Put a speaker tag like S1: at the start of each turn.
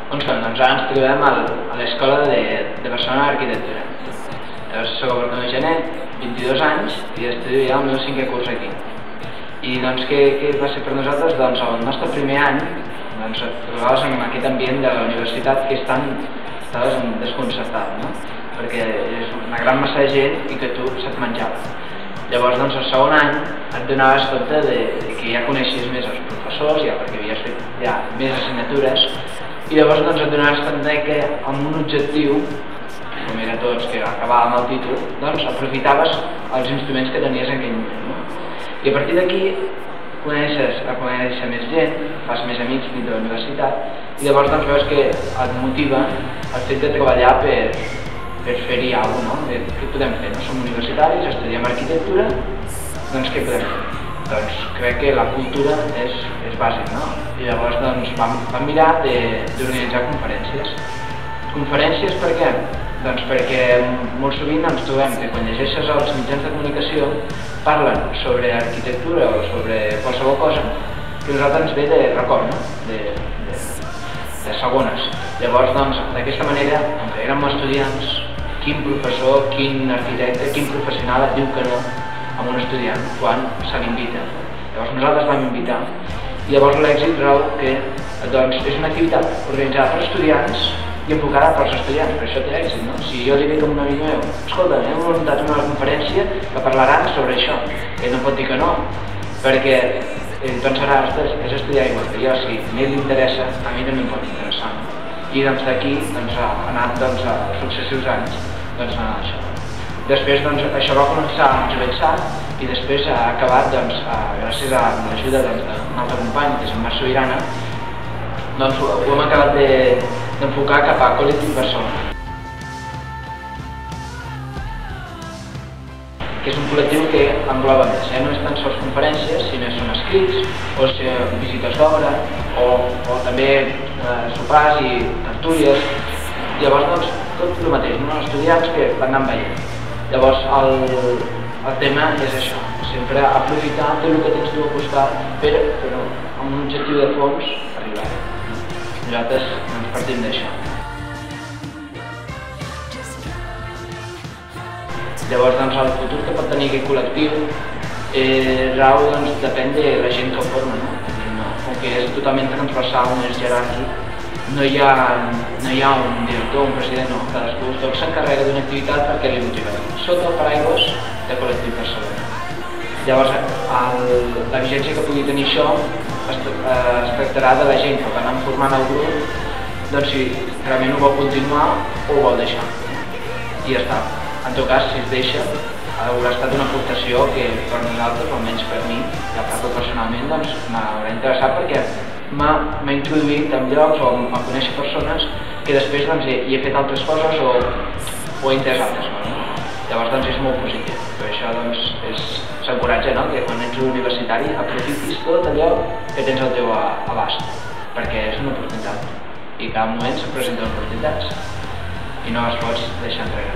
S1: On som? Doncs ara ens trobem a l'Escola de Barcelona d'Arquitectura. Soc el Bartomeu Genet, 22 anys, i estudio ja el meu 5è curs aquí. I doncs què va ser per nosaltres? Doncs el nostre primer any doncs et trobaves en aquest ambient de la universitat que estaves desconcertat, no? Perquè és una gran massa de gent i que tu se't menjava. Llavors, doncs, el segon any et donaves compte que ja coneixies més els professors, ja perquè havies fet ja més assignatures, i llavors doncs, et donaves compte que amb un objectiu, com era tots, que acabàvem el títol, doncs aprofitaves els instruments que tenies en aquell moment, no? I a partir d'aquí comences a conèixer més gent, fas més amics dins de la universitat, i llavors doncs, veus que et motiva el fet de treballar per fer-hi alguna cosa, no? Què podem fer? No som universitaris, estudiem arquitectura, doncs què podem fer? Doncs crec que la cultura és bàsic, no? I llavors doncs, vam mirar d'organitzar conferències. Conferències per què? Doncs perquè molt sovint ens trobem que quan llegeixes els mitjans de comunicació parlen sobre arquitectura o sobre qualsevol cosa que a nosaltres ens ve de record, no? De segones. Llavors, doncs, d'aquesta manera, com que érem estudiants, quin professor, quin arquitecte, quin professional et diu que no a un estudiant quan se l'invita. Llavors nosaltres vam invitar i llavors l'èxit rau que doncs, és una activitat organitzada per estudiants i enfocada pels estudiants, per això té èxit, no? Si jo li dic a un amic meu, escolta, hem muntat una conferència que parlaran sobre això, ell no pot dir que no, perquè ell pensarà, ostres, és estudiar igual que jo, si a mi l'interessa, a mi també em pot interessar. I doncs d'aquí ha anat als successius anys anar això. Després això va començar amb Jovetsat i després ha acabat, gràcies a l'ajuda d'un altre company, que és en Marc Sobirana, doncs ho hem acabat d'enfocar cap a Col·lectiu Barcelona, que és un col·lectiu que engloba més, no és tan sols conferències, sinó són escrits, o visites d'obra, o també sopars i tertúlies. Llavors, doncs, tot el mateix, estudiants que van anar veient. Llavors, el tema és això, sempre aprofitar tot el que tens tu al costat per, amb un objectiu de fons, arribar. Nosaltres ens partim d'això. Llavors, el futur que pot tenir aquest col·lectiu depèn de la gent que ho forma, no? Com que és totalment transversal, no és jeràrquic, no hi ha un director, un president, no, cadascú s'encarrega d'una activitat perquè li motiva, sota el paraigües de Col·lectiu Barcelona. Llavors, la vigència que pugui tenir això es tractarà de la gent que va anar formant el grup, doncs si realment ho vol continuar o ho vol deixar. I ja està. En tot cas, si es deixa, haurà estat una aportació que per nosaltres, almenys per mi, ja parlo personalment, doncs m'haurà interessat perquè m'ha introduït en llocs o a conèixer persones que després hi he fet altres coses o he entès altres coses. Llavors doncs és molt positiu. Per això s'encoratja que quan ets universitari aprofitis tot allò que tens al teu abast, perquè és una oportunitat i cada moment se't presenten oportunitats i no les pots deixar enrere.